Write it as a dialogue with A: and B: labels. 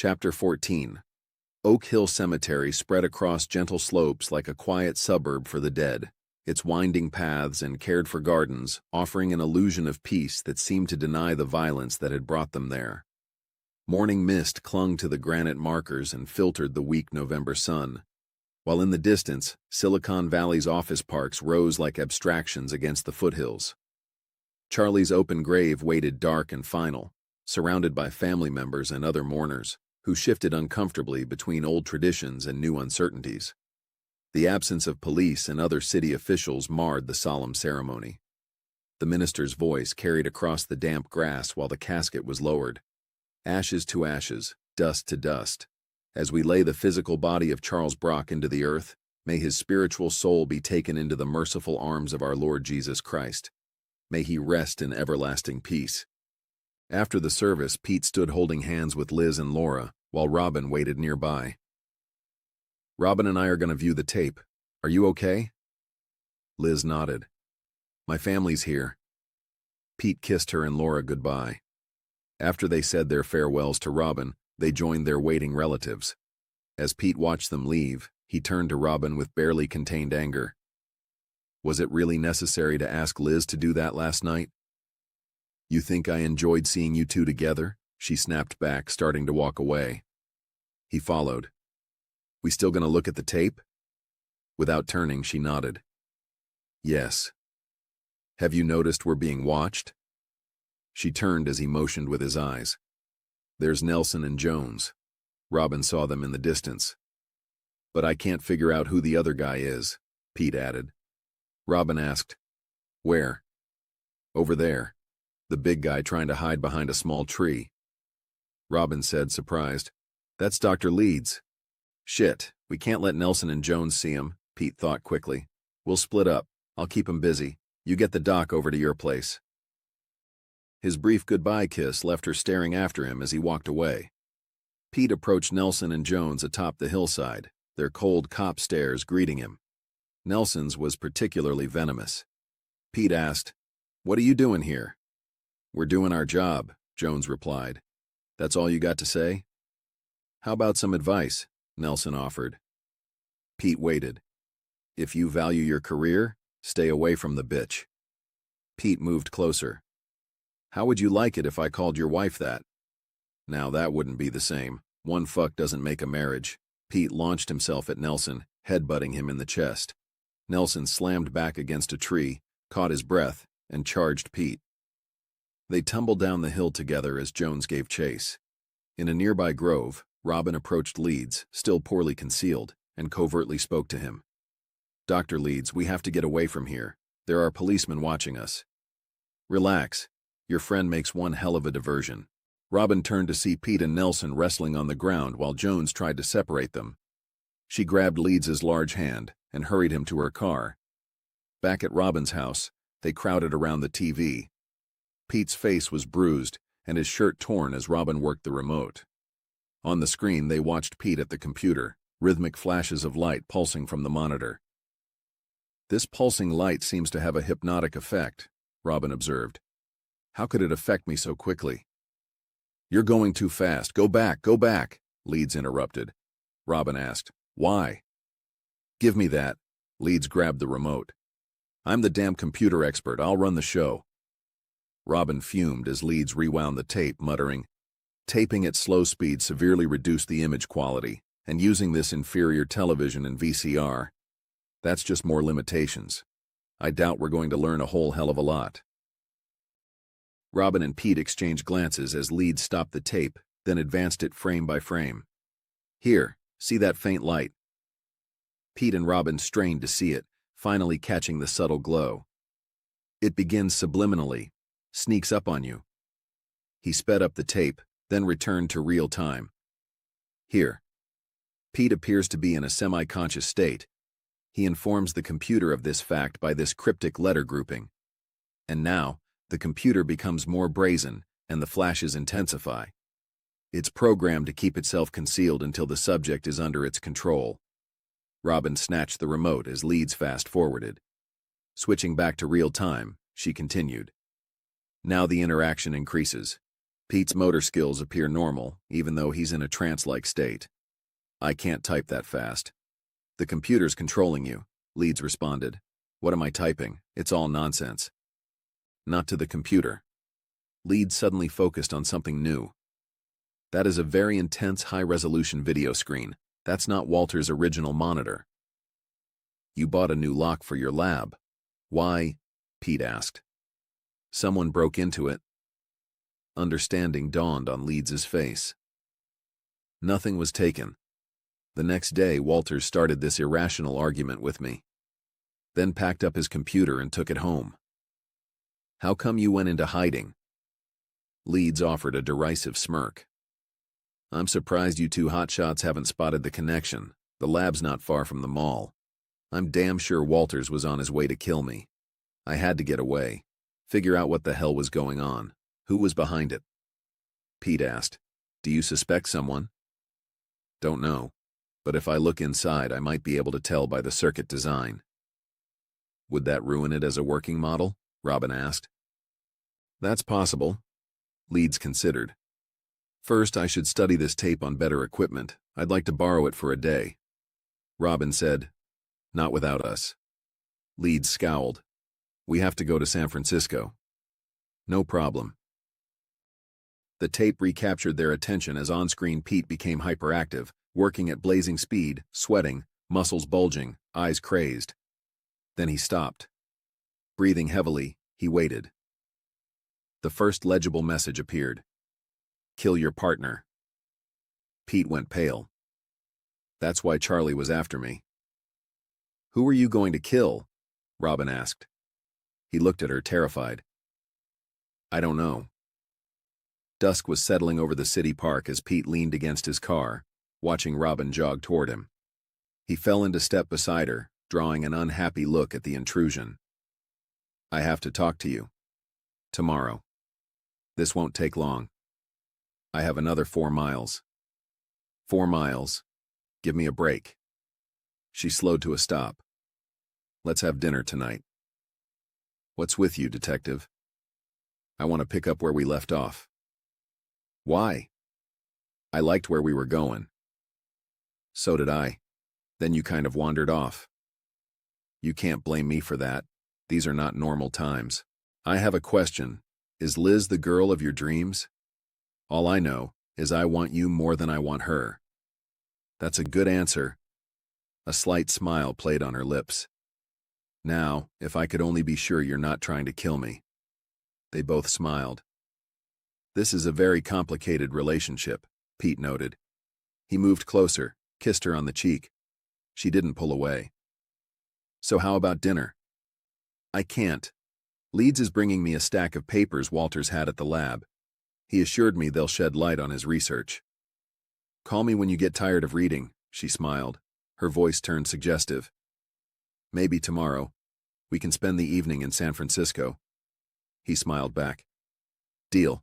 A: Chapter 14. Oak Hill Cemetery spread across gentle slopes like a quiet suburb for the dead, its winding paths and cared-for gardens offering an illusion of peace that seemed to deny the violence that had brought them there. Morning mist clung to the granite markers and filtered the weak November sun, while in the distance, Silicon Valley's office parks rose like abstractions against the foothills. Charlie's open grave waited dark and final, surrounded by family members and other mourners, who shifted uncomfortably between old traditions and new uncertainties. The absence of police and other city officials marred the solemn ceremony. The minister's voice carried across the damp grass while the casket was lowered. Ashes to ashes, dust to dust. As we lay the physical body of Charles Brock into the earth, may his spiritual soul be taken into the merciful arms of our Lord Jesus Christ. May he rest in everlasting peace. After the service, Pete stood holding hands with Liz and Laura, while Robin waited nearby. "Robin and I are going to view the tape. Are you okay?" Liz nodded. "My family's here." Pete kissed her and Laura goodbye. After they said their farewells to Robin, they joined their waiting relatives. As Pete watched them leave, he turned to Robin with barely contained anger. "Was it really necessary to ask Liz to do that last night?" "You think I enjoyed seeing you two together?" she snapped back, starting to walk away. He followed. "We still gonna look at the tape?" Without turning, she nodded. "Yes." "Have you noticed we're being watched?" She turned as he motioned with his eyes. "There's Nelson and Jones." Robin saw them in the distance. "But I can't figure out who the other guy is," Pete added. Robin asked, "Where?" "Over there. The big guy trying to hide behind a small tree." Robin said, surprised, "That's Dr. Leeds." "Shit, we can't let Nelson and Jones see him," Pete thought quickly. "We'll split up. I'll keep him busy. You get the doc over to your place." His brief goodbye kiss left her staring after him as he walked away. Pete approached Nelson and Jones atop the hillside, their cold cop stares greeting him. Nelson's was particularly venomous. Pete asked, "What are you doing here?" "We're doing our job," Jones replied. "That's all you got to say?" "How about some advice?" Nelson offered. Pete waited. "If you value your career, stay away from the bitch." Pete moved closer. "How would you like it if I called your wife that?" "Now that wouldn't be the same. One fuck doesn't make a marriage." Pete launched himself at Nelson, headbutting him in the chest. Nelson slammed back against a tree, caught his breath, and charged Pete. They tumbled down the hill together as Jones gave chase. In a nearby grove, Robin approached Leeds, still poorly concealed, and covertly spoke to him. "Dr. Leeds, we have to get away from here. There are policemen watching us." "Relax. Your friend makes one hell of a diversion." Robin turned to see Pete and Nelson wrestling on the ground while Jones tried to separate them. She grabbed Leeds's large hand and hurried him to her car. Back at Robin's house, they crowded around the TV. Pete's face was bruised and his shirt torn as Robin worked the remote. On the screen, they watched Pete at the computer, rhythmic flashes of light pulsing from the monitor. "This pulsing light seems to have a hypnotic effect," Robin observed. "How could it affect me so quickly?" "You're going too fast. Go back, go back," Leeds interrupted. Robin asked, "Why?" "Give me that." Leeds grabbed the remote. "I'm the damn computer expert. I'll run the show." Robin fumed as Leeds rewound the tape, muttering, "Taping at slow speed severely reduced the image quality, and using this inferior television and VCR. That's just more limitations. I doubt we're going to learn a whole hell of a lot." Robin and Pete exchanged glances as Leeds stopped the tape, then advanced it frame by frame. "Here, see that faint light?" Pete and Robin strained to see it, finally catching the subtle glow. "It begins subliminally, sneaks up on you." He sped up the tape, then returned to real time. "Here." Pete appears to be in a semi-conscious state. He informs the computer of this fact by this cryptic letter grouping. And now, the computer becomes more brazen, and the flashes intensify. It's programmed to keep itself concealed until the subject is under its control. Robin snatched the remote as Leeds fast-forwarded. Switching back to real time, she continued. Now the interaction increases. Pete's motor skills appear normal, even though he's in a trance-like state. I can't type that fast. The computer's controlling you, Leeds responded. What am I typing? It's all nonsense. Not to the computer. Leeds suddenly focused on something new. That is a very intense high-resolution video screen. That's not Walter's original monitor. You bought a new lock for your lab. Why? Pete asked. Someone broke into it. Understanding dawned on Leeds's face. Nothing was taken. The next day, Walters started this irrational argument with me. Then packed up his computer and took it home. How come you went into hiding? Leeds offered a derisive smirk. I'm surprised you two hotshots haven't spotted the connection. The lab's not far from the mall. I'm damn sure Walters was on his way to kill me. I had to get away. Figure out what the hell was going on. Who was behind it? Pete asked. Do you suspect someone? Don't know. But if I look inside, I might be able to tell by the circuit design. Would that ruin it as a working model? Robin asked. That's possible. Leeds considered. First, I should study this tape on better equipment. I'd like to borrow it for a day. Robin said, Not without us. Leeds scowled. We have to go to San Francisco. No problem. The tape recaptured their attention as on-screen Pete became hyperactive, working at blazing speed, sweating, muscles bulging, eyes crazed. Then he stopped. Breathing heavily, he waited. The first legible message appeared. Kill your partner. Pete went pale. That's why Charlie was after me. Who are you going to kill? Robin asked. He looked at her, terrified. I don't know. Dusk was settling over the city park as Pete leaned against his car, watching Robin jog toward him. He fell into step beside her, drawing an unhappy look at the intrusion. I have to talk to you. Tomorrow. This won't take long. I have another 4 miles. 4 miles. Give me a break. She slowed to a stop. Let's have dinner tonight. What's with you, detective? I want to pick up where we left off. Why? I liked where we were going. So did I. Then you kind of wandered off. You can't blame me for that. These are not normal times. I have a question. Is Liz the girl of your dreams? All I know is I want you more than I want her. That's a good answer. A slight smile played on her lips. Now, if I could only be sure you're not trying to kill me. They both smiled. This is a very complicated relationship, Pete noted. He moved closer, kissed her on the cheek. She didn't pull away. So how about dinner? I can't. Leeds is bringing me a stack of papers Walters had at the lab. He assured me they'll shed light on his research. Call me when you get tired of reading, she smiled. Her voice turned suggestive. Maybe tomorrow. We can spend the evening in San Francisco. He smiled back. Deal.